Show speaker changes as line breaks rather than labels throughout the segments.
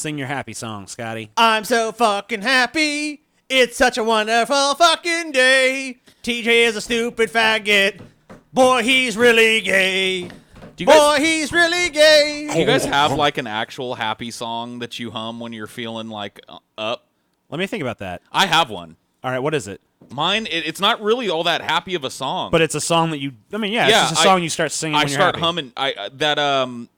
Sing your happy song, Scotty.
I'm so fucking happy. It's such a wonderful fucking day. TJ is a stupid faggot. Boy, he's really gay. He's really gay.
Do you guys have like an actual happy song that you hum when you're feeling like up?
Let me think about that.
I have one.
All right, what is it?
Mine, it's not really all that happy of a song.
But it's a song that you, it's just a song you start singing when you're happy.
humming.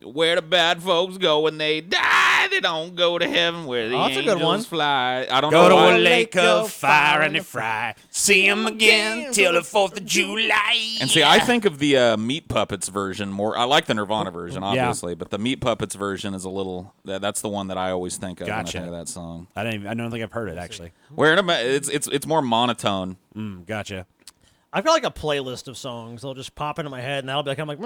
Where the bad folks go when they die, they don't go to heaven where the
that's a good
angels
one.
fly. I don't
Go
know
to
why.
a lake of fire and they fry. See him again till the 4th of July.
And see, I think of the Meat Puppets version more. I like the Nirvana version, obviously, but the Meat Puppets version is a little. That's the one that I always think of when I think of that song.
I don't think I've heard it actually.
It's more monotone.
Gotcha.
I've got like a playlist of songs. They'll just pop into my head, and that'll be like, I'm like,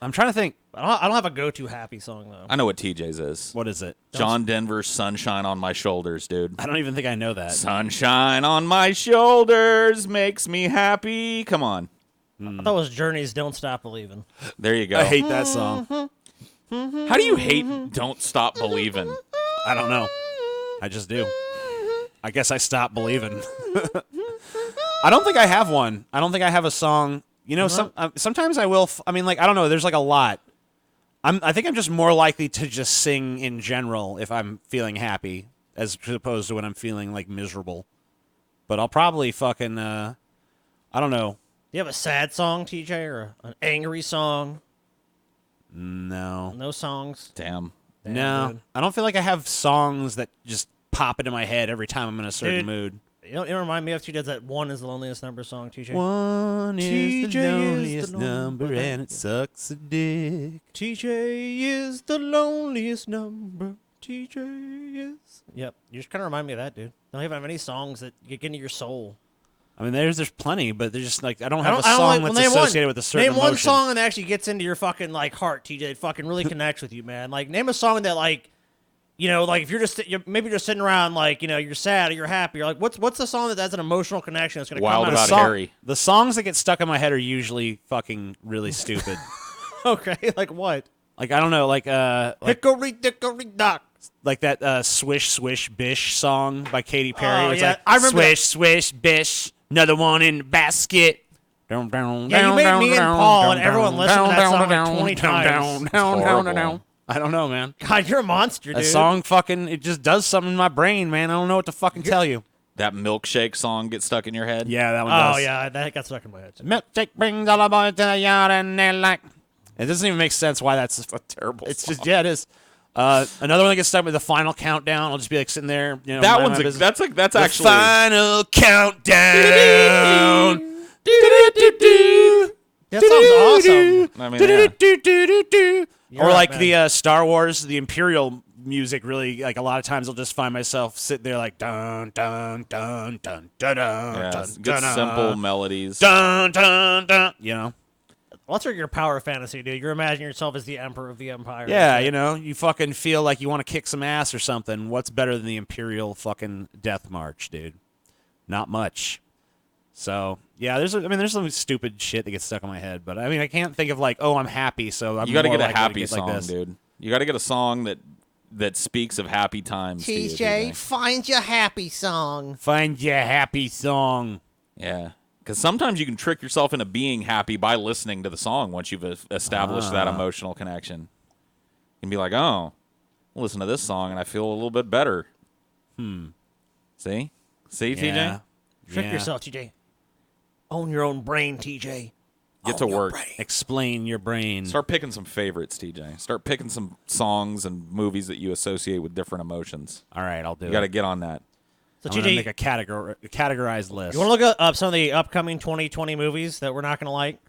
I'm trying to think.
I don't have a go-to happy song though.
I know what TJ's is.
What is it?
John Denver's "Sunshine on My Shoulders," dude.
I don't even think I know that.
Sunshine on my shoulders makes me happy. Come on.
I thought it was Journey's "Don't Stop Believing."
There you go.
I hate that song.
How do you hate "Don't Stop Believing"?
I don't know. I just do. I guess I stopped believing. I don't think I have one. I don't think I have a song. You know, sometimes I will. I don't know. There's like a lot. I think I'm just more likely to just sing in general if I'm feeling happy, as opposed to when I'm feeling like miserable. But I'll probably fucking. I don't know.
Do you have a sad song, TJ, or an angry song?
No.
No songs.
Damn.
No,
dude.
I don't feel like I have songs that just pop into my head every time I'm in a certain mood.
You know, remind me of TJ that "One is the Loneliest Number" song, TJ.
One is the
TJ
loneliest number and it sucks a dick.
TJ is the loneliest number. TJ is. Yep. You just kind of remind me of that, dude. Don't even have any songs that get into your soul.
I mean, there's plenty, but they're just like I don't have a song that's associated with a certain
emotion. Name one
emotion.
song that actually gets into your fucking like heart, TJ. It fucking really connects with you, man. Like name a song that like, you know, like if maybe you're just sitting around like, you know, you're sad or you're happy. You're like, what's the song that has an emotional connection that's gonna
Wild
come out
About
of
Harry.
The songs that get stuck in my head are usually fucking really stupid.
Okay, like what?
Like I don't know, like
Hickory dickory dock.
like that Swish Swish Bish song by Katy Perry.
Oh,
It's
yeah.
like
I remember
Swish Swish Bish, another one in the basket.
Yeah, you made me and Paul and everyone listen to that song like 20 times.
Horrible.
I don't know, man.
God, you're a monster, dude.
That song fucking, it just does something in my brain, man. I don't know what to fucking tell you.
That Milkshake song gets stuck in your head?
Yeah, that one does.
Oh, yeah, that got stuck in my head.
Milkshake brings all the boys to the yard and they're like... It doesn't even make sense why that's
a terrible
It's
song.
just, yeah, it is. Another one that gets stuck with the final countdown. I'll just be like sitting there, you know.
That
minding my
one's
business.
that's
the
actually
final countdown.
That song's awesome.
I mean, yeah.
Or
right,
like
man.
the Star Wars, the Imperial music. Really, like a lot of times, I'll just find myself sitting there like dun dun dun dun dun dun
Yeah,
dun
good
dun,
simple melodies.
dun dun dun. You know.
Well, that's like your power fantasy, dude. You're imagining yourself as the emperor of the empire.
Yeah, you know, you fucking feel like you want to kick some ass or something. What's better than the Imperial fucking Death March, dude? Not much. So yeah, there's some stupid shit that gets stuck in my head, but I mean, I can't think of like, oh, I'm happy, so
You got to
more
get a
likely to
happy
get like
song,
this.
dude. You got to get a song that speaks of happy times. to you,
TJ,
TJ.
find your happy song.
Find your happy song.
Yeah. Because sometimes you can trick yourself into being happy by listening to the song once you've established that emotional connection. You can be like, oh, I'll listen to this song and I feel a little bit better. See? See, TJ?
Yeah.
Trick
Yeah.
yourself, TJ. Own your own brain, TJ.
Get to work.
Explain your brain.
Start picking some favorites, TJ. Start picking some songs and movies that you associate with different emotions.
All right, I'll do
You
it.
got to get on that.
So,
I'm gonna
TJ,
make a categorized list.
you want to look up some of the upcoming 2020 movies that we're not going to like?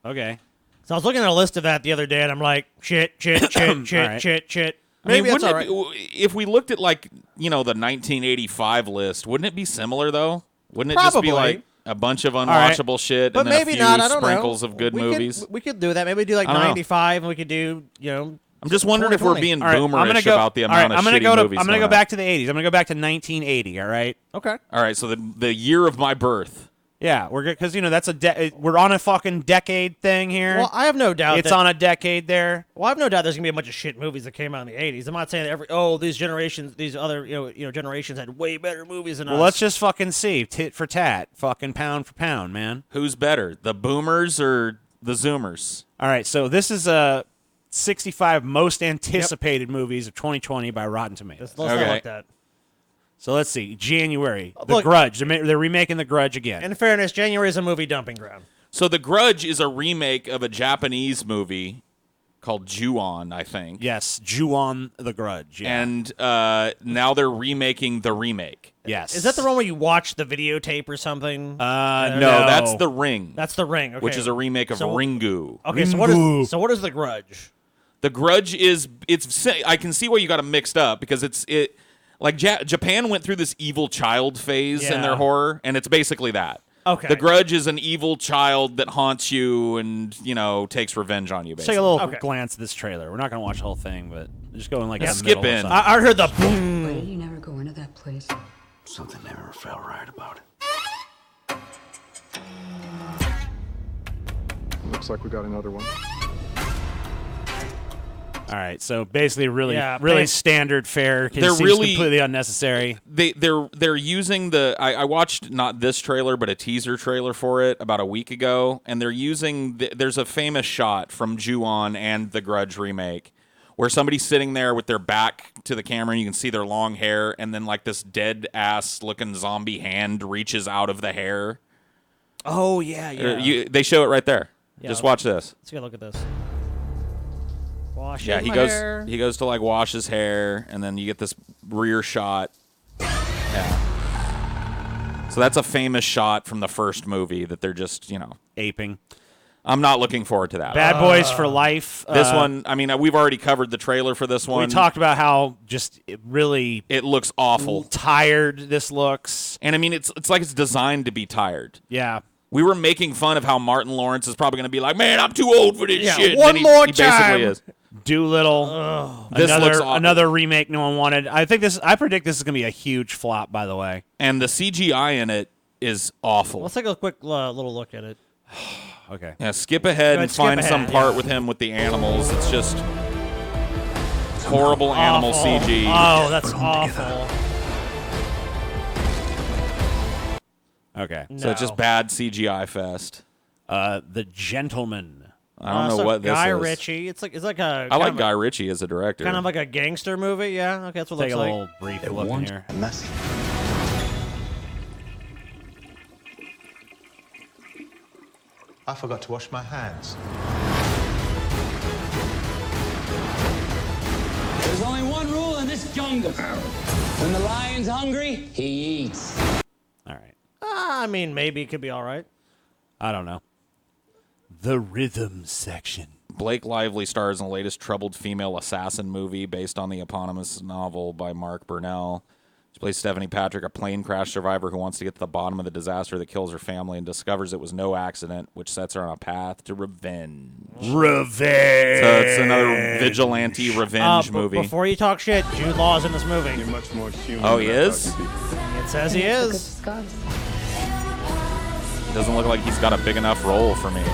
Okay.
So I was looking at a list of that the other day, and I'm like, shit.
right.
Maybe that's all
wouldn't
right.
if we looked at like, you know, the 1985 list, wouldn't it be similar though? Wouldn't it just be
Probably.
like a bunch of unwatchable shit
But
and then
maybe
a few
not. I don't
sprinkles
know.
of good
we
movies?
We could do that. Maybe do like
I don't know.
95, and we could do, you know.
I'm just wondering if we're
2020.
being
All right,
boomerish about the
all right,
amount of
I'm gonna
shitty
go to,
movies.
I'm gonna
coming
go
out.
back to the 80s. I'm gonna go back to 1980. All right.
Okay.
All right, so the year of my birth.
Yeah, we're good because that's we're on a fucking decade thing here.
Well, I have no doubt
it's on a decade there.
Well, I have no doubt there's gonna be a bunch of shit movies that came out in the '80s. I'm not saying that these other generations had way better movies than us.
Well, let's just fucking see, tit for tat, fucking pound for pound, man.
Who's better, the boomers or the zoomers?
All right, so this is 65 most anticipated movies of 2020 by Rotten Tomatoes.
Let's not like that.
So let's see, January, The
Look-
Grudge. They're remaking The Grudge again.
In fairness, January is a movie dumping ground.
So The Grudge is a remake of a Japanese movie called Ju-on, I think.
Yes, Ju-on The Grudge. Yeah.
And now they're remaking the remake.
Yes.
Is that the one where you watch the videotape or something?
No,
No.
that's The Ring.
That's The Ring, okay.
Which is a remake of
So-
Ringu.
Okay, so what is The Grudge?
The Grudge I can see why you got them mixed up because Japan went through this evil child phase in their
Yeah.
horror, and it's basically that.
Okay.
The Grudge is an evil child that haunts you and, takes revenge on you,
Let's
basically.
take a little
Okay.
glance at this trailer. We're not going to watch the whole thing, but just go in like
Yeah,
in the
skip
middle or
in.
something.
I heard the boom.
Why did you never go into that place?
Something never felt right about it.
Looks like we got another one.
All right, so basically really
Yeah,
standard fare.
They're
Seems
really-
completely unnecessary.
They're using I watched not this trailer but a teaser trailer for it about a week ago, and they're using there's a famous shot from Ju-on and the Grudge remake where somebody's sitting there with their back to the camera and you can see their long hair, and then like this dead ass looking zombie hand reaches out of the hair.
Oh, yeah.
They show it right there.
Yeah,
Just
okay.
watch this.
Let's go look at this. Wash
Yeah, he
my
goes
hair.
he goes to like wash his hair, and then you get this rear shot. Yeah. So that's a famous shot from the first movie that they're just,
Aping.
I'm not looking forward to that.
Bad Boys for Life.
This one, I mean, we've already covered the trailer for this one.
We talked about how just
It looks awful.
tired this looks.
And I mean, it's like it's designed to be tired.
Yeah.
We were making fun of how Martin Lawrence is probably going to be like, man, I'm too old for this
Yeah,
shit.
one
And he
more
basically
time.
is.
Doolittle.
This looks awful.
Another remake no one wanted. I predict this is going to be a huge flop, by the way.
And the CGI in it is awful.
Let's take a quick little look at it.
Okay.
Yeah, skip ahead
Go
and
ahead, skip
find
ahead,
some part
yeah.
with him with the animals. It's just horrible animal
Awful.
CG.
Oh, that's awful.
Okay.
So it's just bad CGI fest.
The Gentleman.
I don't know
So
what this
Guy
is.
Ritchie. It's like a.
I like Guy Ritchie as a director.
Kind of like a gangster movie. Yeah. Okay, that's what it
Take
looks
a
like.
little brief look in here.
Messy.
I forgot to wash my hands.
There's only one rule in this jungle. When the lion's hungry, he eats.
All right.
I mean, maybe it could be all right.
I don't know. The Rhythm Section.
Blake Lively stars in the latest troubled female assassin movie based on the eponymous novel by Mark Burnell. She plays Stephanie Patrick, a plane crash survivor who wants to get to the bottom of the disaster that kills her family and discovers it was no accident, which sets her on a path to revenge.
Revenge.
So it's another vigilante revenge movie.
Before you talk shit, Jude Law's in this movie.
You're much more human.
Oh,
than
he
I
is?
thought you'd be.
It says he is.
Doesn't look like he's got a big enough role for me.
You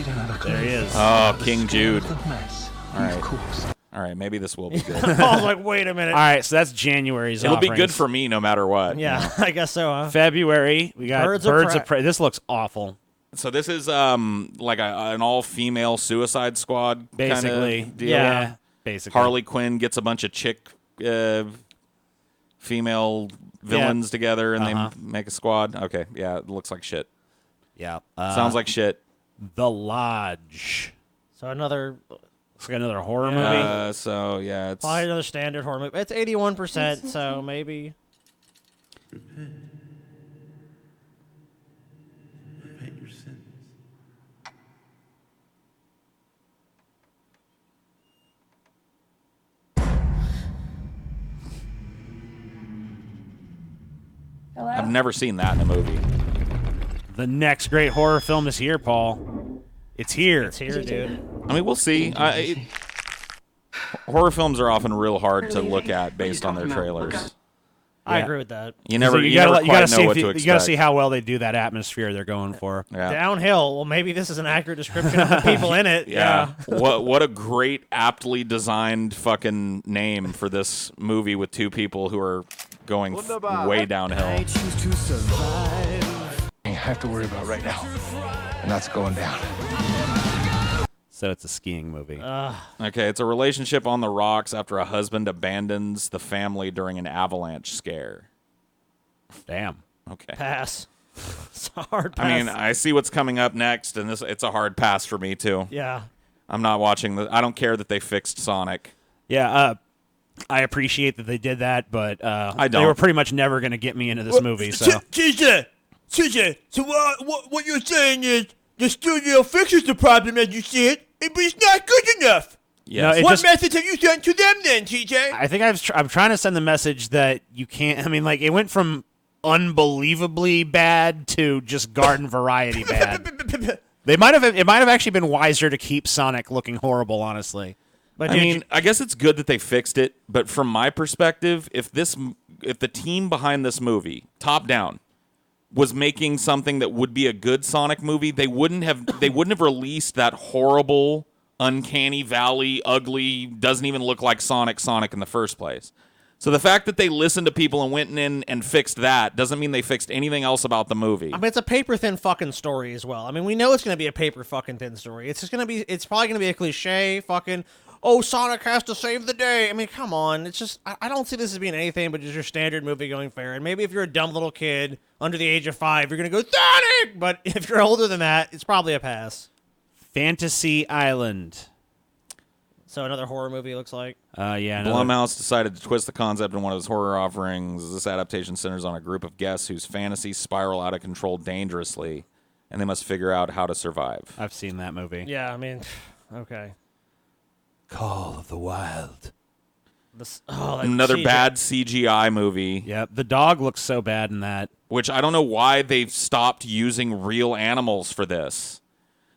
don't have a clue.
There he is.
Oh, King Jude.
Mess.
All right.
Of course.
All right, maybe this will be good.
Paul's like, wait a minute.
All right, so that's January's
It'll be good
offerings.
for me no matter what.
Yeah, I guess so, huh?
February, we got
Birds
Birds,
of
of Prey. This looks awful.
So this is like an all-female Suicide Squad
Basically.
kind of deal.
Yeah. Basically.
Harley Quinn gets a bunch of chick female villains together and
Uh-huh.
they make a squad. Okay, yeah, it looks like shit.
Yeah.
Sounds like shit.
The Lodge.
So another,
It's like another horror movie.
So yeah, it's
probably another standard horror movie. It's 81%, so maybe.
Repent your sins.
I've never seen that in a movie.
The next great horror film is here, Paul. It's here.
It's here, dude.
I mean, we'll see. Horror films are often real hard to look at based on their trailers.
I agree with that.
You never,
So
you never
gotta
quite
see
know what to expect.
you got to see how well they do that atmosphere they're going for.
Yeah.
Downhill. Well, maybe this is an accurate description of the people in it.
Yeah. What a great, aptly designed fucking name for this movie with two people who are going way downhill.
I have to worry about right now, and that's going down.
So it's a skiing movie.
Okay, it's a relationship on the rocks after a husband abandons the family during an avalanche scare.
Damn.
Okay.
Pass. It's a hard pass.
I mean, I see what's coming up next, and it's a hard pass for me too.
yeah.
I'm not watching I don't care that they fixed Sonic.
Yeah. I appreciate that they did that, but
I
they
don't.
were pretty much never going to get me into this movie. So
TJ, so what you're saying is the studio fixes the problem as you see it, but it's not good enough.
Yes.
it
What
just-
message have you sent to them then, TJ?
I think I'm trying to send the message that you can't. I mean, like it went from unbelievably bad to just garden variety bad. It might have actually been wiser to keep Sonic looking horrible, honestly.
But
I mean, I guess it's good that they fixed it, but from my perspective, if the team behind this movie, top down, was making something that would be a good Sonic movie, they wouldn't have released that horrible, uncanny valley, ugly, doesn't even look like Sonic in the first place. So the fact that they listened to people and went in and fixed that doesn't mean they fixed anything else about the movie.
I mean, it's a paper thin fucking story as well. I mean, we know it's going to be a paper fucking thin story. It's probably going to be a cliche fucking, oh, Sonic has to save the day. I mean, come on. It's just, I don't see this as being anything but just your standard movie going fare. And maybe if you're a dumb little kid under the age of 5, you're going to go, Sonic! But if you're older than that, it's probably a pass.
Fantasy Island.
So another horror movie, it looks like.
Yeah.
Blumhouse decided to twist the concept in one of his horror offerings. This adaptation centers on a group of guests whose fantasies spiral out of control dangerously, and they must figure out how to survive.
I've seen that movie.
Yeah, I mean, okay.
Call of the Wild.
Another bad CGI movie.
Yep. The dog looks so bad in that.
Which I don't know why they've stopped using real animals for this.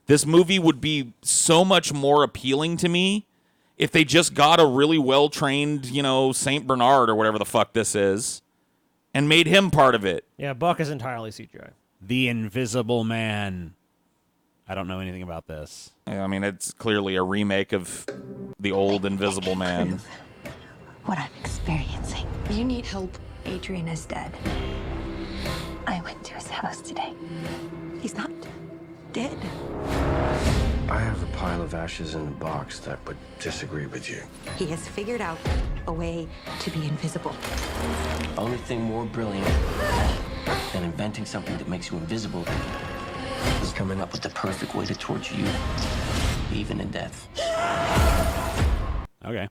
This movie would be so much more appealing to me if they just got a really well-trained, St. Bernard or whatever the fuck this is, and made him part of it.
Yeah, Buck is entirely CGI.
The Invisible Man. I don't know anything about this.
I mean, it's clearly a remake of the old Invisible Man.
What I'm experiencing.
You need help.
Adrian is dead. I went to his house today. He's not dead.
I have a pile of ashes in the box that would disagree with you.
He has figured out a way to be invisible.
Only thing more brilliant than inventing something that makes you invisible is coming up with the perfect way to torture you, even in death.
Okay.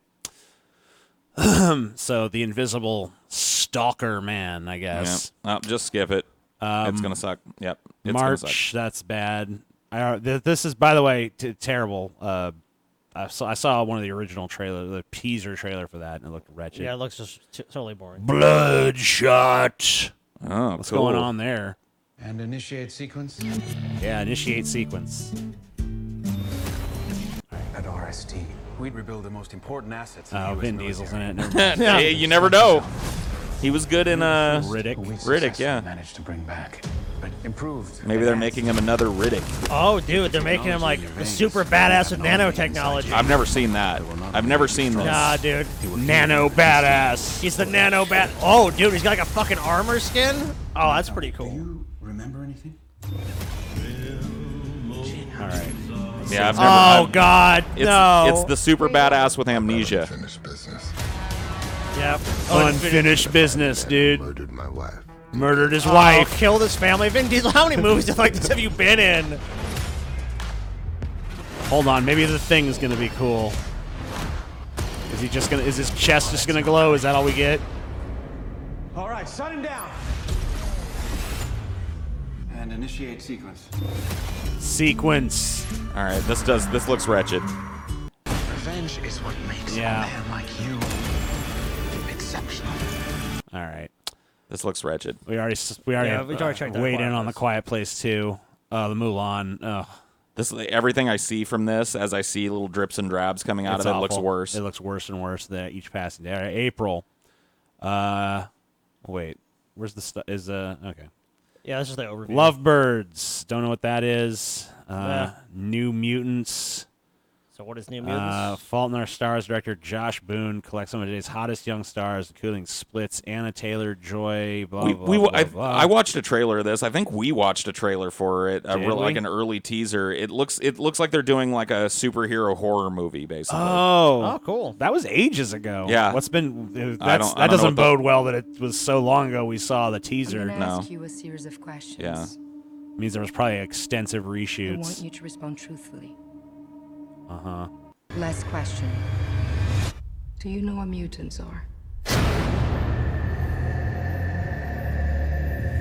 So the Invisible Stalker Man, I guess.
Yeah. Just skip it. It's gonna suck. Yep. It's
March.
Gonna suck.
That's bad. This is, by the way, terrible. I saw one of the original trailer, the teaser trailer for that, and it looked wretched.
Yeah, it looks just totally boring.
Bloodshot.
Oh,
What's
cool.
going on there?
And initiate sequence?
Yeah, initiate sequence.
At RST, we'd rebuild the most important assets.
Oh, Vin Diesel's in it. Never mind.
Hey, you never know. He was good in
Riddick.
Riddick, yeah.
Managed to bring back, but improved.
Maybe they're making him another Riddick.
Oh, dude, they're making him like a super badass with nanotechnology.
I've never seen that. I've never seen this.
Nah, dude.
Nano badass.
He's the nano bat. Oh, dude, he's got like a fucking armor skin. Oh, that's pretty
Do
cool.
you remember anything?
All right.
Yeah, I've never.
Oh God, no.
It's the super badass with amnesia.
Unfinished business.
Yep.
Unfinished business, dude.
Murdered my wife.
Murdered his
Oh,
wife.
killed his family. Vin Diesel. How many movies like this have you been in?
Hold on, maybe the thing is gonna be cool. Is his chest just gonna glow? Is that all we get?
All right, shut him down. And initiate sequence.
Sequence.
All right, this looks wretched.
Revenge is what makes
Yeah.
a man like you exceptional.
All right.
This looks wretched.
We already
Yeah, we already checked that
weighed
Quiet
in on the
Place.
Quiet Place too. The Mulan. Ugh.
Everything I see from this, as I see little drips and drabs coming out
It's
of it, looks
awful.
worse.
It looks worse and worse each passing day. All right, April. Wait, where's the stuff? Okay.
Yeah, this is the overview.
Lovebirds. Don't know what that is. New Mutants.
So what is New Mutants?
Fault in Our Stars director Josh Boone collects some of today's hottest young stars, including Splits, Anna Taylor-Joy, blah, blah, blah.
I watched a trailer of this. I think we watched a trailer for it, like an early teaser. It looks like they're doing like a superhero horror movie, basically.
Oh,
cool.
That was ages ago.
Yeah.
What's been?
I
That
don't
doesn't
know
bode well that it was so long ago we saw the teaser.
I'm gonna ask you a series of questions.
Yeah.
Means there was probably extensive
I
reshoots.
want you to respond truthfully.
Uh-huh.
Last question. Do you know what mutants are?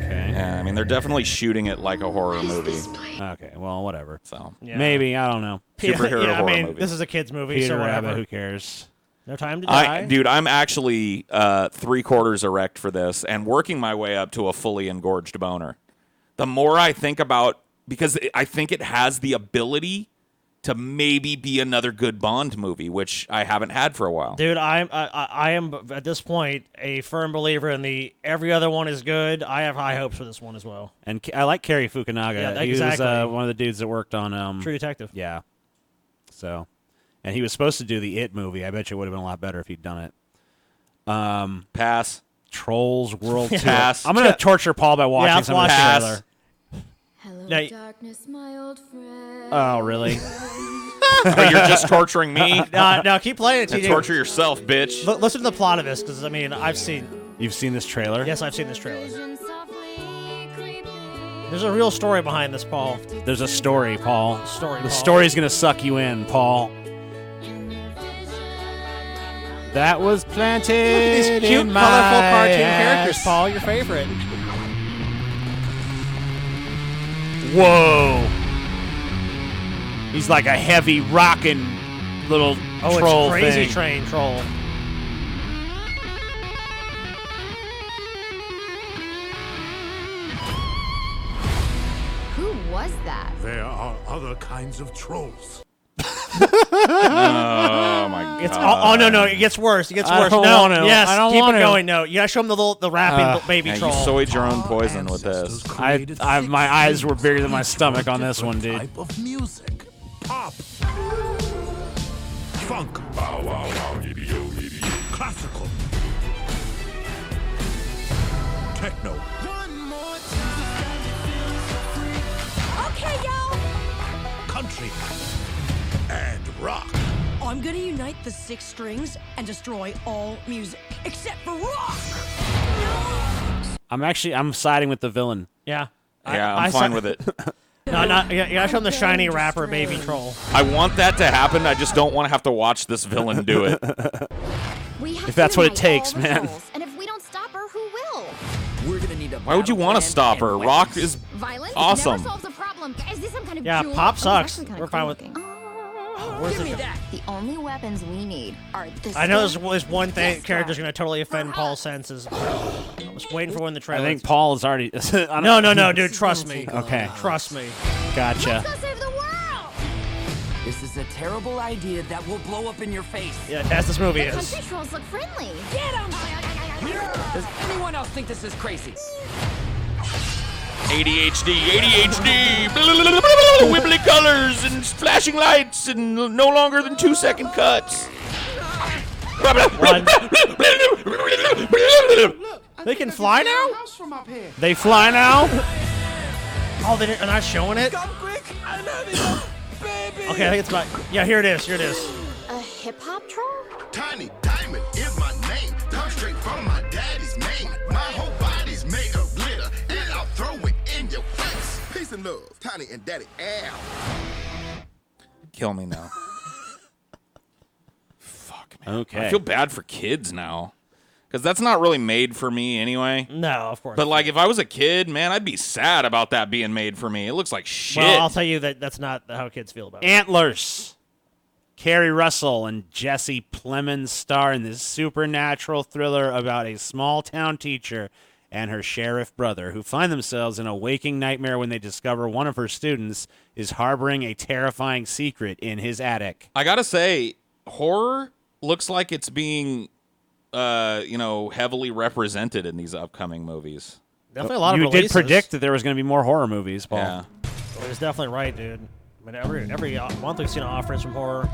Okay.
Yeah, I mean they're definitely shooting it like a horror movie.
Okay, well, whatever.
So
Yeah.
maybe, I don't know.
Superhero
yeah,
horror
I mean,
movie.
this is a kid's movie,
Peter
so
Rabbit,
whatever.
who cares?
No Time to Die.
Dude, I'm actually 3/4 erect for this and working my way up to a fully engorged boner. The more I think about, because I think it has the ability to maybe be another good Bond movie, which I haven't had for a while.
Dude, I am at this point a firm believer in the every other one is good. I have high hopes for this one as well.
And I like Cary Fukunaga.
Yeah,
he
exactly.
was one of the dudes that worked on
True Detective.
Yeah. So, and he was supposed to do the It movie. I bet you it would have been a lot better if he'd done it.
Pass.
Trolls World Tour.
Pass.
I'm gonna torture Paul by watching
let's
some of
watch
the
it.
trailer.
Hello,
Now-
darkness, my old friend.
Oh, really?
Oh, you're just torturing me?
No, keep playing it,
And
TJ.
torture yourself, bitch.
Listen to the plot of this, because I mean, I've seen.
You've seen this trailer?
Yes, I've seen this trailer. There's a real story behind this, Paul.
There's a story, Paul.
Story,
The
Paul.
story's gonna suck you in, Paul. That was planted
These cute,
in
colorful
my
cartoon
ass.
characters, Paul. Your favorite.
Whoa. He's like a heavy rocking little
Oh,
troll
it's Crazy
thing.
Train troll.
Who was that?
There are other kinds of trolls.
Oh my god.
It's no, it gets worse. It gets
I
worse.
don't
No,
want to.
yes,
I don't
keep
want
it
to.
going. No, you gotta show him the rapping baby
Yeah,
troll.
you soyed your own poison with this.
My eyes were bigger than my stomach on this one, dude.
Type of music. Pop. Funk. Classical. Techno.
Okay, yo!
Country. And rock.
I'm gonna unite the 6 strings and destroy all music, except for rock!
I'm siding with the villain.
Yeah.
Yeah, I'm fine with it.
No, you gotta show him the shiny rapper baby troll.
I want that to happen. I just don't want to have to watch this villain do it.
We have
If that's
to
what it
unite
takes,
all the
man.
trolls, and if we don't stop her, who will?
We're gonna need a
Why would you want to stop her? Rock is
Violence
awesome.
never solves a problem. Is this some kind of
Yeah,
jewel?
Pop
Oh, it's
sucks.
actually kinda
We're
cool
fine with-
looking.
Where's
Give
the-
me that!
The only weapons we need are the
I know
stick,
there's one thing
disc
character's
drive.
gonna totally offend Paul's senses. I was waiting for when the
I
trailer.
think Paul is already.
No, dude. Trust me.
Okay.
Trust me.
Gotcha.
Let's go save the world!
This is a terrible idea that will blow up in your face.
Yeah, as this movie
The
is.
country trolls look friendly.
Get him! Does anyone else think this is crazy?
ADHD, wibbly colors and flashing lights and no longer than 2-second cuts.
They can fly now?
They fly now?
Oh, they're not showing it?
Come quick! I'm having a baby!
Okay, I think it's about. Yeah, here it is. Here it is.
A hip-hop troll?
Tiny Diamond is my name. Come straight from my daddy's name. My whole body's made of glitter, and I'll throw it in your face. Peace and love, Tiny and Daddy Al.
Kill me now. Fuck, man.
Okay.
I feel bad for kids now. Because that's not really made for me anyway.
No, of course.
But, like, if I was a kid, man, I'd be sad about that being made for me. It looks like shit.
Well, I'll tell you that's not how kids feel about it.
Antlers. Carrie Russell and Jesse Plemons star in this supernatural thriller about a small-town teacher and her sheriff brother who find themselves in a waking nightmare when they discover one of her students is harboring a terrifying secret in his attic.
I gotta say, horror looks like it's being heavily represented in these upcoming movies.
Definitely a lot of
You
releases.
did predict that there was going to be more horror movies, Paul.
Yeah.
Well, he's definitely right, dude. I mean, every month we've seen offerings from horror.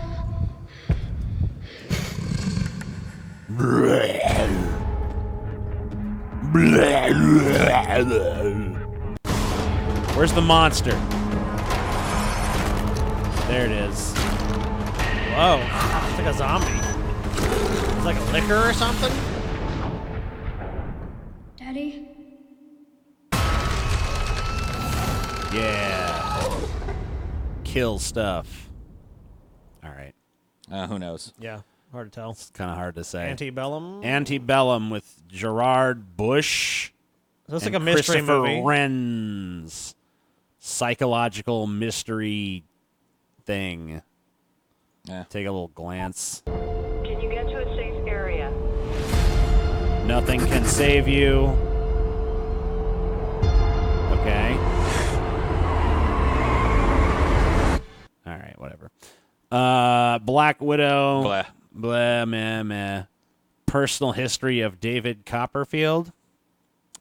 Where's the monster? There it is.
Whoa. It's like a zombie. It's like a liquor or something?
Daddy?
Yeah. Kill stuff. All right.
Who knows?
Yeah, hard to tell.
It's kind of hard to say.
Antebellum?
Antebellum with Gerard Bush.
Looks
and
like a mystery
Christopher
movie.
Wren's psychological mystery thing.
Yeah.
Take a little glance.
Can you get to a safe area?
Nothing can save you. Okay. All right, whatever. Black Widow.
Blah.
Blah, meh, meh. Personal history of David Copperfield.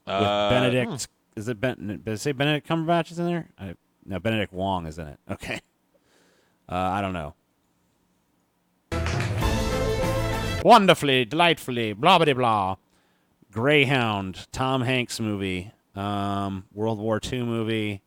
With Benedict. Is it did it say Benedict Cumberbatch is in there? No, Benedict Wong is in it. Okay. I don't know. Wonderfully, delightfully, blah, blah, blah. Greyhound, Tom Hanks movie. World War II movie.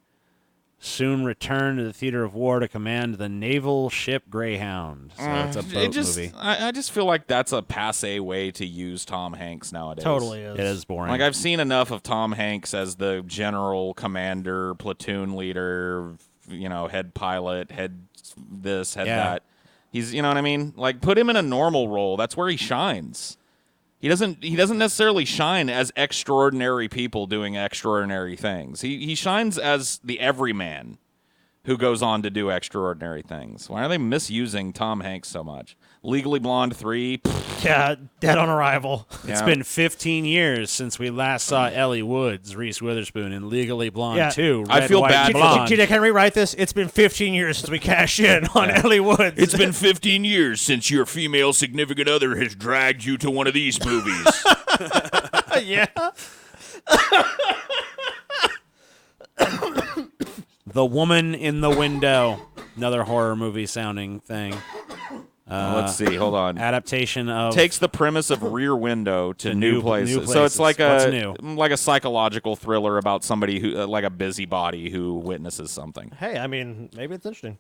Soon return to the theater of war to command the naval ship Greyhound. So it's a boat movie.
I just feel like that's a passé way to use Tom Hanks nowadays.
Totally is.
It is boring.
Like, I've seen enough of Tom Hanks as the general commander, platoon leader, head pilot, head this, head that. He's, you know what I mean? Like, put him in a normal role. That's where he shines. He doesn't necessarily shine as extraordinary people doing extraordinary things. He shines as the everyman who goes on to do extraordinary things. Why are they misusing Tom Hanks so much? Legally Blonde 3.
Yeah, Dead on Arrival.
It's been 15 years since we last saw Ellie Woods, Reese Witherspoon, in Legally Blonde 2.
I feel bad.
TJ, can I rewrite this? It's been 15 years since we cashed in on Ellie Woods.
It's been 15 years since your female significant other has dragged you to one of these movies.
Yeah.
The Woman in the Window. Another horror movie sounding thing.
Let's see. Hold on.
Adaptation of
takes the premise of Rear Window to new places.
new places.
So it's like
What's
a
new?
like a psychological thriller about somebody who like a busybody who witnesses something.
Hey, I mean, maybe it's interesting.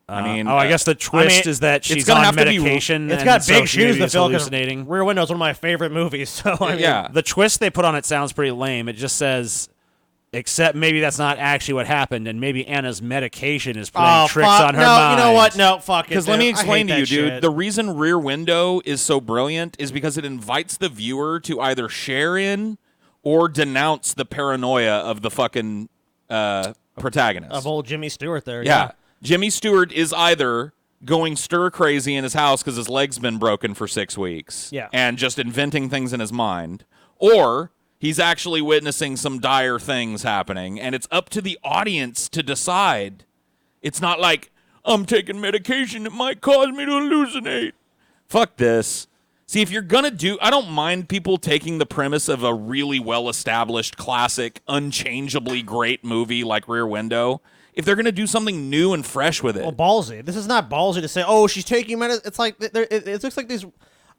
I mean,
I guess the twist is that she's
gonna
on
have to be-
medication.
It's
and
got
so
big
she
shoes
maybe
to
is
fill. 'Cause
hallucinating.
Rear Window is one of my favorite movies. So I mean,
The twist they put on it sounds pretty lame. It just says, except maybe that's not actually what happened, and maybe Anna's medication is playing tricks on her mind.
You know what? No, fuck it.
Because let me
dude. I
explain
hate
to you,
that
dude.
shit.
The reason Rear Window is so brilliant is because it invites the viewer to either share in or denounce the paranoia of the fucking protagonist.
of old Jimmy Stewart there.
Yeah. Jimmy Stewart is either going stir crazy in his house because his leg's been broken for 6 weeks
Yeah.
and just inventing things in his mind, or he's actually witnessing some dire things happening, and it's up to the audience to decide. It's not like, I'm taking medication that might cause me to hallucinate. Fuck this. See, if you're going to do... I don't mind people taking the premise of a really well-established, classic, unchangeably great movie like Rear Window... if they're going to do something new and fresh with it.
Well, ballsy. This is not ballsy to say, oh, she's taking medicine. It's like, it looks like these...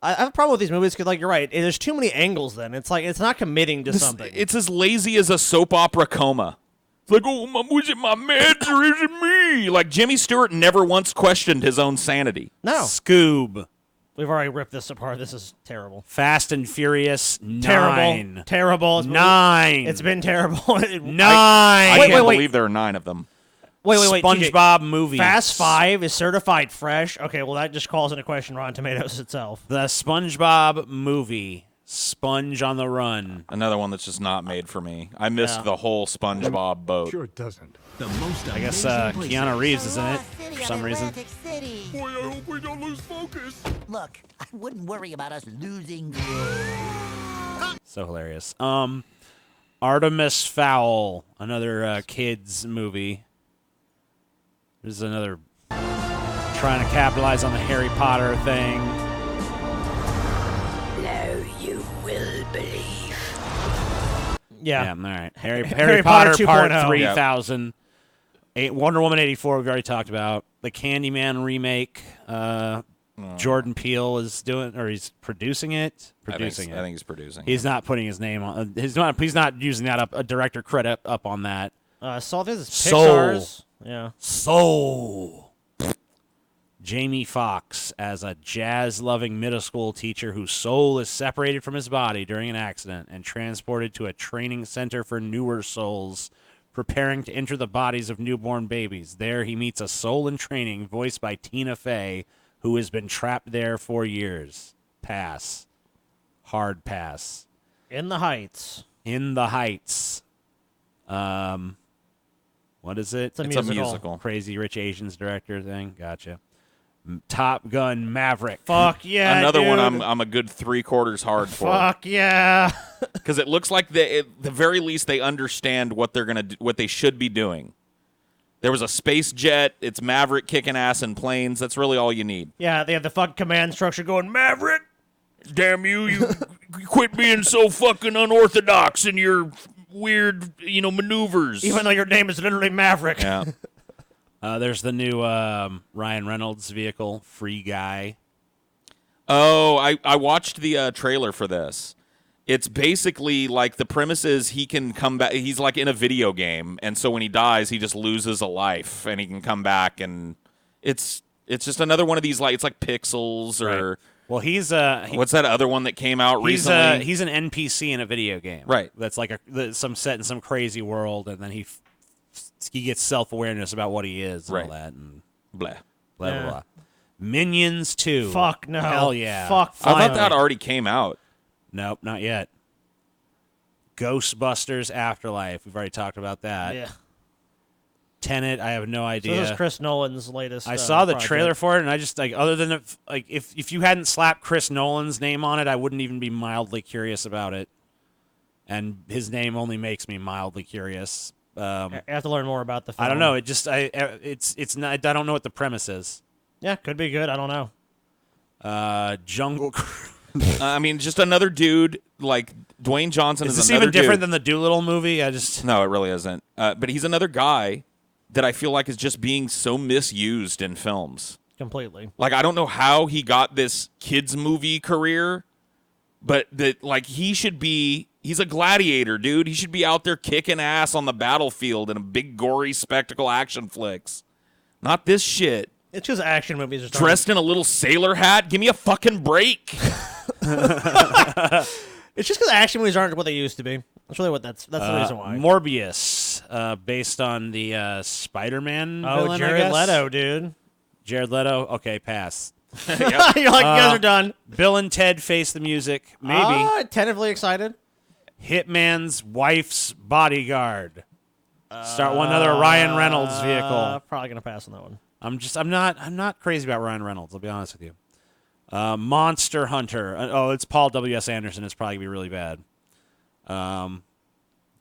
I have a problem with these movies because, like, you're right. There's too many angles then. It's like, it's not committing to something.
It's as lazy as a soap opera coma. It's like, oh, was it my meds or is it me? Like, Jimmy Stewart never once questioned his own sanity.
No.
Scoob.
We've already ripped this apart. This is terrible.
Fast and Furious 9.
Terrible. Terrible. It's
9.
It's been terrible.
9.
I
Wait,
can't
wait.
believe there are 9 of them.
Wait.
SpongeBob
TJ.
movies.
Fast 5 is certified fresh. Okay, well, that just calls into question Rotten Tomatoes itself.
The SpongeBob movie. Sponge on the Run.
Another one that's just not made for me. I missed the whole SpongeBob boat.
Sure it doesn't.
The most
I guess Keanu Reeves is in it for some reason.
Boy, I hope we don't lose focus.
Look, I wouldn't worry about us losing.
So hilarious. Artemis Fowl, another kids movie. This is another trying to capitalize on the Harry Potter thing.
Yeah.
All right. Harry
Harry
Potter
Potter
Part
2.0.
3000. Wonder Woman 84, we've already talked about. The Candyman remake. Jordan Peele is doing, or he's producing it.
I think he's producing.
He's not putting his name on. He's not using that a director credit up on that.
Saw this is
Soul.
Pixar's. Yeah.
Soul. Jamie Foxx as a jazz-loving middle school teacher whose soul is separated from his body during an accident and transported to a training center for newer souls, preparing to enter the bodies of newborn babies. There he meets a soul in training voiced by Tina Fey, who has been trapped there for years. Pass. Hard pass.
In the Heights.
In the Heights. What is it?
It's a musical.
Crazy Rich Asians director thing. Gotcha. Top Gun Maverick.
Fuck yeah,
Another
dude.
one I'm a good 3/4 hard for.
Fuck yeah.
Because it looks like at the very least they understand what they're gonna do, what they should be doing. There was a space jet. It's Maverick kicking ass in planes. That's really all you need.
Yeah, they have the fucking command structure going, Maverick!
Damn you quit being so fucking unorthodox in your weird, maneuvers.
Even though your name is literally Maverick.
Yeah.
There's the new Ryan Reynolds vehicle, Free Guy.
Oh, I watched the trailer for this. It's basically like the premise is he can come back. He's like in a video game, and so when he dies, he just loses a life, and he can come back, and it's just another one of these it's like Pixels or.
Right. Well, he's
what's that other one that came out recently?
He's an NPC in a video game,
right?
That's like some set in some crazy world, and then he gets self-awareness about what he is and all that, and
blah
blah blah. Minions 2.
Fuck no.
Hell yeah.
Fuck.
I thought that already came out.
Nope, not yet. Ghostbusters Afterlife. We've already talked about that.
Yeah.
Tenet. I have no idea.
So this is Chris Nolan's latest.
I saw the
project.
trailer for it, and I just other than if you hadn't slapped Chris Nolan's name on it, I wouldn't even be mildly curious about it. And his name only makes me mildly curious.
I have to learn more about the film.
I don't know. It's not. I don't know what the premise is.
Yeah, could be good. I don't know.
Jungle.
I mean, just another dude like Dwayne Johnson is
this
another
even different
dude.
than the Doolittle movie?
No, it really isn't. But he's another guy that I feel like is just being so misused in films.
Completely.
Like I don't know how he got this kids movie career, but he's a gladiator, dude. He should be out there kicking ass on the battlefield in a big gory spectacle action flicks. Not this shit.
It's just action movies.
Dressed in a little sailor hat. Give me a fucking break.
It's just because action movies aren't what they used to be. That's really that's the reason why.
Morbius, based on the Spider-Man villain,
Jared
I guess.
Leto, dude.
Jared Leto. Okay, pass.
You're like, you guys are done.
Bill and Ted Face the Music. Maybe.
Tentatively excited.
Hitman's Wife's Bodyguard. Start one another Ryan Reynolds vehicle.
Probably gonna pass on that one.
I'm not crazy about Ryan Reynolds. I'll be honest with you. Monster Hunter. It's Paul W.S. Anderson. It's probably gonna be really bad.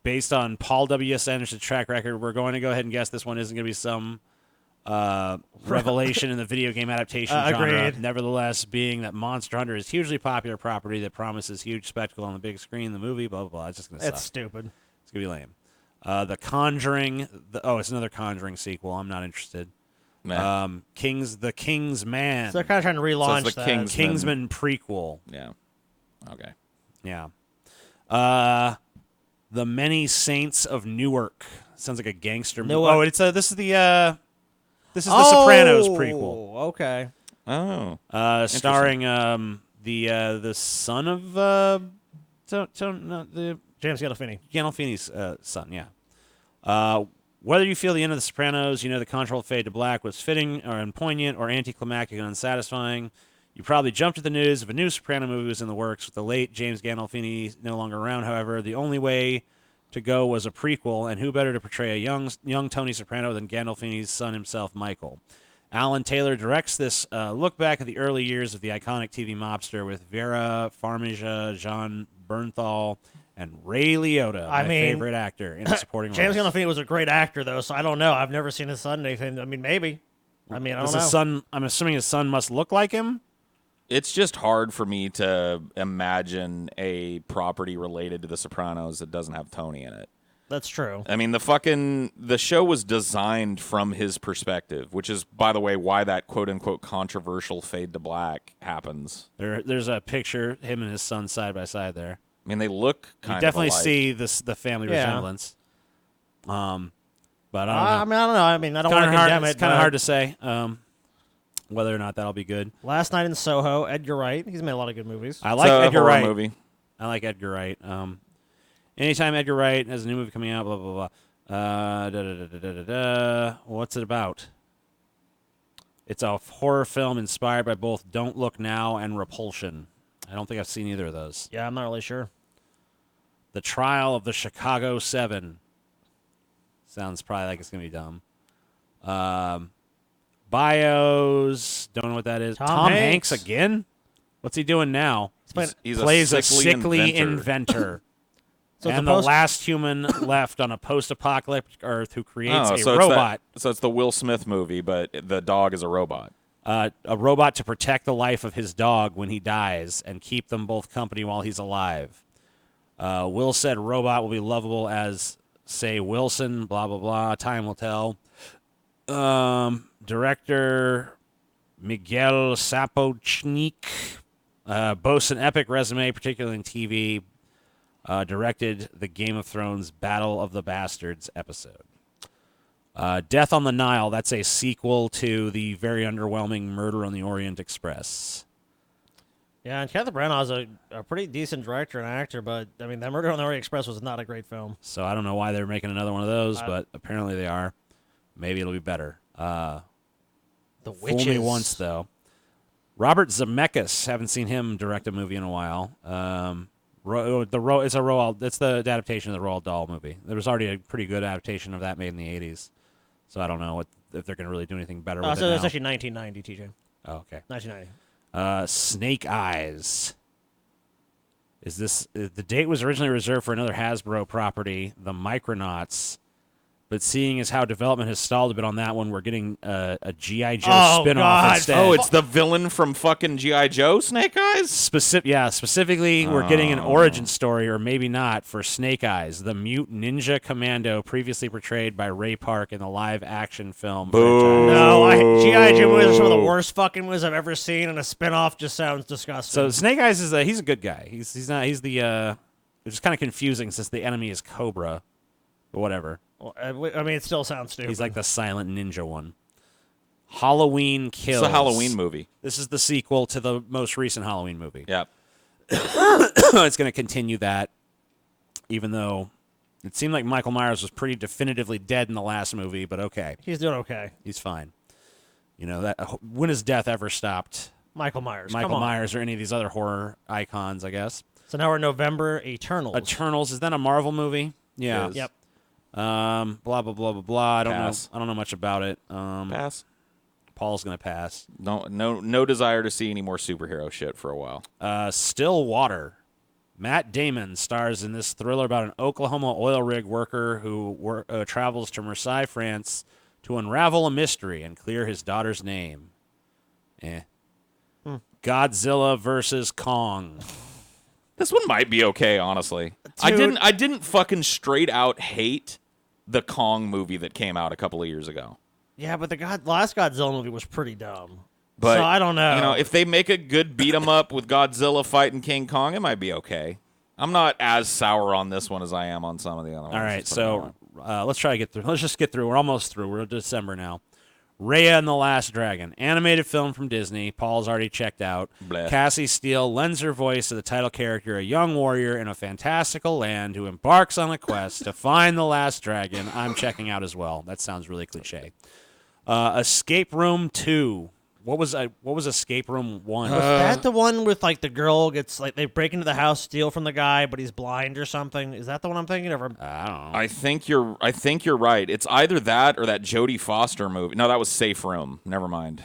Based on Paul W.S. Anderson's track record, we're going to go ahead and guess this one isn't going to be some revelation in the video game adaptation genre.
Agreed.
Nevertheless, being that Monster Hunter is hugely popular property that promises huge spectacle on the big screen, the movie, blah, blah, blah. It's just going to suck.
It's stupid.
It's going to be lame. The Conjuring. It's another Conjuring sequel. I'm not interested. The King's Man.
So they're kind of trying to relaunch
the
that.
Kingsman prequel.
Yeah. Okay.
Yeah. The Many Saints of Newark. Sounds like a gangster movie.
Newark.
This is the Sopranos prequel.
Okay.
Oh.
Starring the son of the
James Gandolfini.
Gandolfini's son. Yeah. Whether you feel the end of The Sopranos, the controlled fade to black was fitting or poignant or anticlimactic and unsatisfying, you probably jumped at the news of a new Soprano movie was in the works with the late James Gandolfini no longer around. However, the only way to go was a prequel, and who better to portray a young Tony Soprano than Gandolfini's son himself, Michael. Alan Taylor directs this look back at the early years of the iconic TV mobster with Vera Farmiga, John Bernthal, and Ray Liotta, my favorite actor in a supporting role.
James Gandolfini was a great actor, though, so I don't know. I've never seen his son in anything. I mean, maybe. I don't know.
I'm assuming his son must look like him.
It's just hard for me to imagine a property related to The Sopranos that doesn't have Tony in it.
That's true.
I mean, the show was designed from his perspective, which is, by the way, why that quote-unquote controversial fade to black happens.
There's a picture, him and his son side by side there.
I mean, they look kind of
You definitely
alike.
see the family resemblance. But I don't know.
I don't know. I mean, I don't want to condemn it.
It's kind of hard to say whether or not that'll be good.
Last Night in Soho, Edgar Wright. He's made a lot of good movies.
I like Edgar Wright.
Movie.
I like Edgar Wright. Anytime Edgar Wright has a new movie coming out, blah, blah, blah. What's it about? It's a horror film inspired by both Don't Look Now and Repulsion. I don't think I've seen either of those.
Yeah, I'm not really sure.
The Trial of the Chicago 7. Sounds probably like it's going to be dumb. Bios. Don't know what that is.
Tom
Hanks
Hanks
again? What's he doing now?
He's
Plays
a sickly
inventor.
So
and the last human left on a post-apocalyptic Earth who creates a robot.
So it's the Will Smith movie, but the dog is a robot.
A robot to protect the life of his dog when he dies and keep them both company while he's alive. Will said robot will be lovable as, say, Wilson, blah, blah, blah. Time will tell. Director Miguel Sapochnik boasts an epic resume, particularly in TV. Directed the Game of Thrones Battle of the Bastards episode. Death on the Nile, that's a sequel to the very underwhelming Murder on the Orient Express.
Yeah, and Kenneth Branagh's a pretty decent director and actor, but, I mean, that Murder on the Orient Express was not a great film.
So I don't know why they're making another one of those, but apparently they are. Maybe it'll be better.
The
Fool me once, though. Robert Zemeckis, haven't seen him direct a movie in a while. It's the adaptation of the Roald Dahl movie. There was already a pretty good adaptation of that made in the 80s. So I don't know if they're going to really do anything better with it now.
It's actually 1990, TJ.
Oh, okay.
1990.
Snake Eyes. The date was originally reserved for another Hasbro property, the Micronauts. But seeing as how development has stalled a bit on that one, we're getting a G.I. Joe spin-off instead.
Oh, it's the villain from fucking G.I. Joe, Snake Eyes?
Specifically, we're getting an origin story, or maybe not, for Snake Eyes, the mute ninja commando previously portrayed by Ray Park in the live-action film franchise.
No, G.I. Joe movies are some of the worst fucking movies I've ever seen, and a spin-off just sounds disgusting.
So Snake Eyes he's a good guy. It's just kind of confusing since the enemy is Cobra, but whatever.
Well, I mean, it still sounds stupid.
He's like the silent ninja one. Halloween Kills.
It's a Halloween movie.
This is the sequel to the most recent Halloween movie.
Yeah.
It's going to continue that, even though it seemed like Michael Myers was pretty definitively dead in the last movie, but okay.
He's doing okay.
He's fine. You know, when has death ever stopped?
Michael Myers.
Michael Myers or any of these other horror icons, I guess.
So now we're in November. Eternals.
Is that a Marvel movie? Yeah.
Yep.
Blah blah blah blah blah. I don't
Pass.
know. I don't know much about it.
Pass.
Paul's gonna pass.
No desire to see any more superhero shit for a while.
Stillwater. Matt Damon stars in this thriller about an Oklahoma oil rig worker who travels to Marseille, France, to unravel a mystery and clear his daughter's name. Godzilla versus Kong.
This one might be okay, honestly.
Dude.
I didn't fucking straight out hate the Kong movie that came out a couple of years ago.
Yeah, but the last Godzilla movie was pretty dumb.
But
so I don't know.
You know, if they make a good beat 'em up with Godzilla fighting King Kong, it might be okay. I'm not as sour on this one as I am on some of the other ones.
All right, so let's try to get through. Let's just get through. We're almost through. We're in December now. Raya and the Last Dragon, animated film from Disney. Paul's already checked out.
Bleh.
Cassie Steele lends her voice to the title character, a young warrior in a fantastical land who embarks on a quest to find the last dragon. I'm checking out as well. That sounds really cliche. Escape Room 2. What was Escape Room 1?
Was that the one with like the girl gets like they break into the house, steal from the guy, but he's blind or something? Is that the one I'm thinking of?
I don't know.
I think you're right. It's either that or that Jodie Foster movie. No, that was Safe Room. Never mind.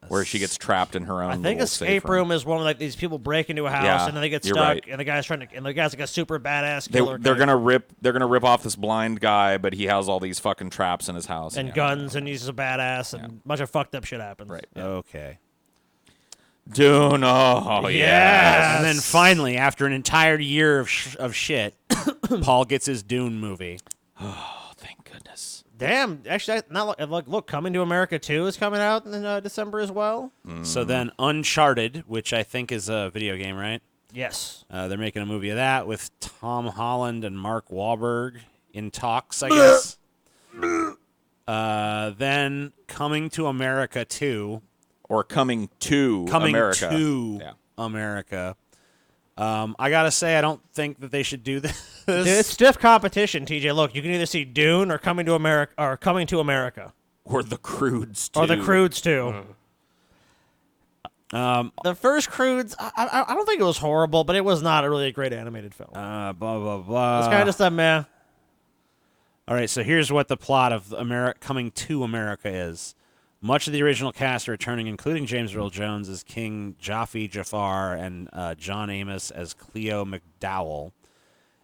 Where she gets trapped in her own.
I think Escape Room is one of like these people break into a house
Yeah,
and then they get
you're
stuck,
right.
and the guy's like a super badass killer.
They're gonna rip off this blind guy, but he has all these fucking traps in his house
and guns, and he's a badass, and a bunch of fucked up shit happens.
Right.
Okay.
Dune. Oh, yes.
And then finally, after an entire year of shit, Paul gets his Dune movie.
Oh, thank goodness.
Damn, actually, look, Coming to America 2 is coming out in December as well.
So then Uncharted, which I think is a video game, right?
Yes.
They're making a movie of that with Tom Holland and Mark Wahlberg in talks, I guess. Then Coming to America 2.
Or Coming to America.
America.
I got to say, I don't think that they should do this.
Dude, it's stiff competition, TJ. Look, you can either see Dune or Coming to America.
Or The Croods 2.
Or The Croods 2. The first Croods, I don't think it was horrible, but it was not really a great animated film.
Blah, blah, blah.
It's kind of just a meh.
All right, so here's what the plot of Coming to America is. Much of the original cast are returning, including James Earl Jones as King Jafar and John Amos as Cleo McDowell.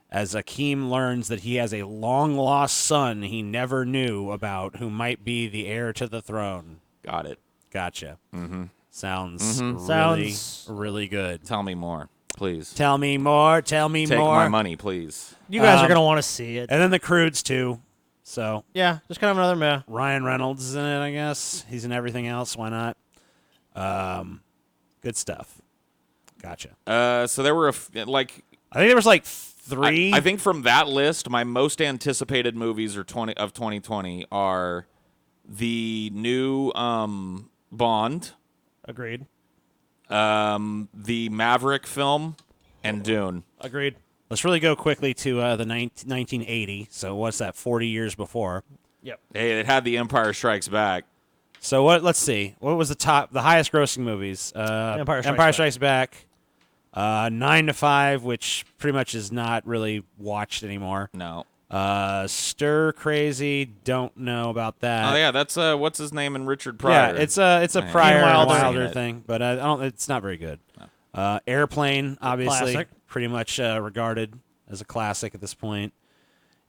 As Akeem learns that he has a long-lost son he never knew about who might be the heir to the throne.
Got it.
Gotcha.
Mm-hmm.
Sounds really good.
Tell me more, please.
Tell me more. Tell me
Take
more.
my money, please.
You guys are going to want to see it.
And then The Croods, too. So
yeah, just kind of another meh.
Ryan Reynolds is in it, I guess. He's in everything else. Why not? Good stuff. Gotcha.
So there were,
I think there was like 3.
I think from that list, my most anticipated movies of 2020 are the new Bond.
Agreed.
The Maverick film and Dune.
Agreed.
Let's really go quickly to the 1980. So what's that? 40 years before.
Yep.
Hey, it had The Empire Strikes Back.
So what? Let's see. What was the highest grossing movies?
Empire
Strikes Back. 9 to 5, which pretty much is not really watched anymore.
No.
Stir Crazy. Don't know about that.
Oh yeah, that's what's his name in Richard Pryor.
Yeah, it's a Pryor and Wilder
thing.
thing, but I don't. It's not very good. No. Airplane, obviously,
classic.
pretty much regarded as a classic at this point.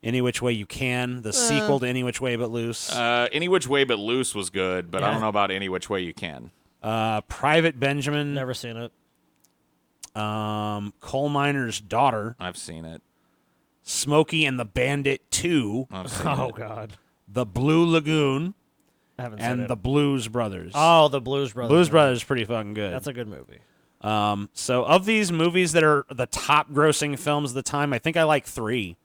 Any Which Way You Can, the sequel to Any Which Way But Loose.
Any Which Way But Loose was good, but I don't know about Any Which Way You Can.
Private Benjamin.
Never seen it.
Coal Miner's Daughter.
I've seen it.
Smokey and the Bandit 2.
I've seen
Oh,
it.
God.
The Blue Lagoon.
I haven't seen
and
it.
The Blues Brothers.
Oh, The Blues Brothers.
Blues Brothers is pretty fucking good.
That's a good movie.
So of these movies that are the top grossing films of the time, I think I like 3.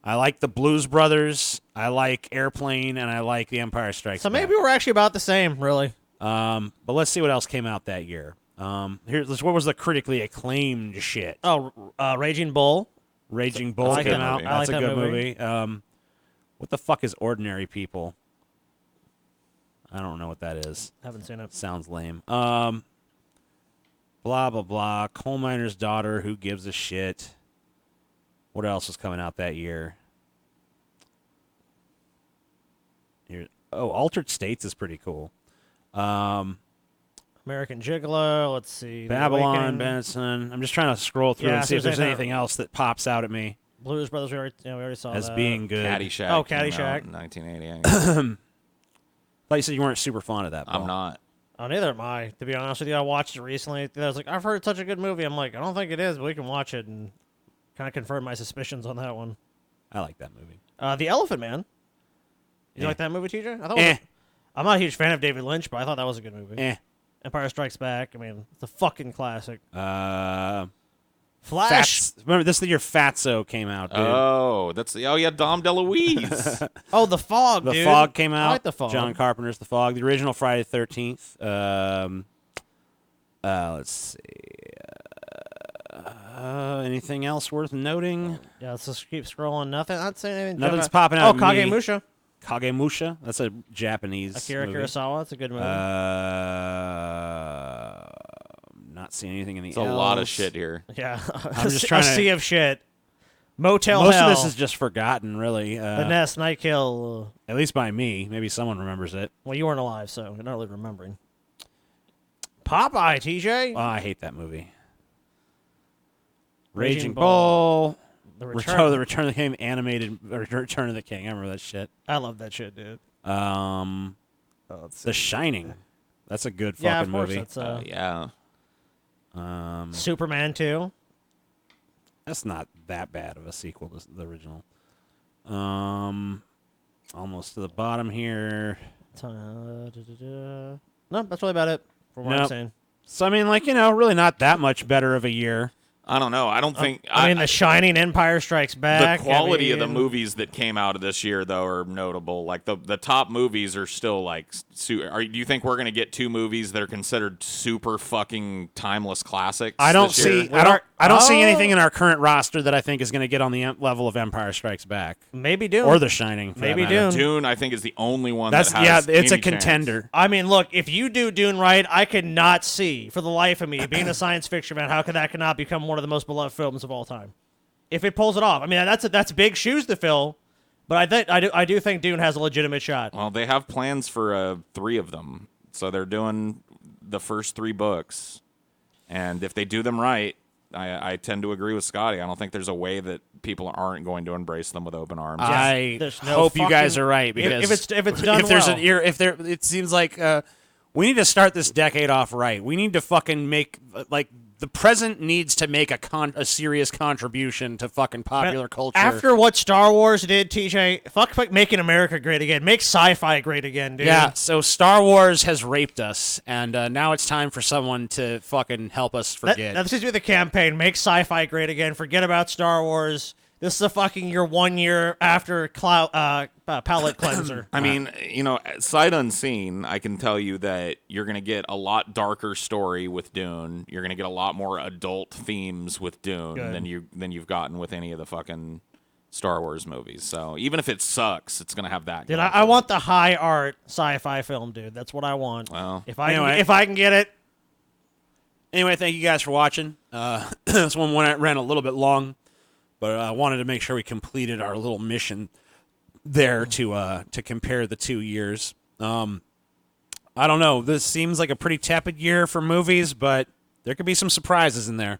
I like The Blues Brothers, I like Airplane, and I like The Empire Strikes Back.
So maybe we're actually about the same, really.
But let's see what else came out that year. What was the critically acclaimed shit?
Oh, Raging Bull.
Raging Bull
That's a
came
good
out.
movie. I
That's
like
a
that
good
movie.
movie. What the fuck is Ordinary People? I don't know what that is.
Haven't seen it.
Sounds lame. Blah, blah, blah. Coal Miner's Daughter. Who gives a shit? What else was coming out that year? Altered States is pretty cool.
American Gigolo. Let's see.
Babylon,
Awakening.
Benson. I'm just trying to scroll through and see if there's anything else that pops out at me
Blues Brothers. We already saw
as
that.
being good.
Caddyshack.
Oh,
came out
Caddyshack.
in 1988.
Like you said, you weren't super fond of that. Paul.
I'm not.
Oh, neither am I. To be honest with you, I watched it recently. I was like, I've heard it's such a good movie. I'm like, I don't think it is, but we can watch it and kind of confirm my suspicions on that one.
I like that movie.
The Elephant Man. You
Eh.
like that movie, TJ? I thought
Eh.
I'm not a huge fan of David Lynch, but I thought that was a good movie.
Eh.
Empire Strikes Back. I mean, it's a fucking classic.
Flash.
Flash.
Remember, this is the year Fatso came out, dude.
Oh, yeah, Dom DeLuise.
Oh, The Fog,
The
dude.
Fog came out.
I like The Fog.
John Carpenter's The Fog. The original Friday the 13th. Let's see. Anything else worth noting?
Yeah, let's just keep scrolling. Nothing. Not saying anything.
Nothing's popping out.
Oh, Kagemusha.
Kagemusha. That's a Japanese
Akira
movie.
Kurosawa. That's a good movie.
Not seeing anything in the
It's a lot of shit here.
Yeah.
I'm just trying
a
to
sea of shit. Motel
Most
Hell.
of this is just forgotten, really.
The Nest, Night Kill.
At least by me. Maybe someone remembers it.
Well, you weren't alive, so you're not really remembering. Popeye, TJ.
Oh, I hate that movie.
Raging
Raging
Bull.
Bull.
The
The Return of the King animated. Return of the King. I remember that shit.
I love that shit, dude.
The Shining. That's a good fucking
Yeah, of course.
movie.
That's,
Yeah.
Superman 2.
That's not that bad of a sequel to the original. Almost to the bottom here.
No, that's really about it from what I'm
Nope.
saying.
So, I mean, like, really not that much better of a year.
I don't know. I don't think.
I mean, The Shining, Empire Strikes Back.
The quality of the movies that came out of this year, though, are notable. Like the top movies are still like. Do you think we're going to get 2 movies that are considered super fucking timeless classics?
I don't
this year?
see. I don't see anything in our current roster that I think is going to get on the level of Empire Strikes Back.
Maybe Dune
or The Shining.
Maybe
Dune.
Dune, I think, is the only one.
That's
that has
it's a
any
contender.
chance.
I mean, look, if you do Dune right, I cannot see for the life of me being a science fiction fan how that cannot become one of the most beloved films of all time. If it pulls it off, I mean that's big shoes to fill, but I do think Dune has a legitimate shot.
Well, they have plans for 3 of them, so they're doing the first 3 books, and if they do them right, I tend to agree with Scotty. I don't think there's a way that people aren't going to embrace them with open arms.
I hope you guys are right, because
if it's done well.
it seems like we need to start this decade off right. We need to fucking make the present needs to make a serious contribution to fucking popular culture.
After what Star Wars did, TJ, fuck making America great again. Make sci-fi great again, dude.
Yeah, so Star Wars has raped us, and now it's time for someone to fucking help us forget.
This is with the campaign. Make sci-fi great again. Forget about Star Wars. This is a fucking your 1 year after palate cleanser.
I mean, sight unseen, I can tell you that you're going to get a lot darker story with Dune. You're going to get a lot more adult themes with Dune than you've gotten with any of the fucking Star Wars movies. So even if it sucks, it's going to have that.
Dude, I want the high art sci-fi film, dude. That's what I want.
Well,
if I can get it.
Anyway, thank you guys for watching. This one ran a little bit long, but I wanted to make sure we completed our little mission there to compare the 2 years. I don't know. This seems like a pretty tepid year for movies, but there could be some surprises in there.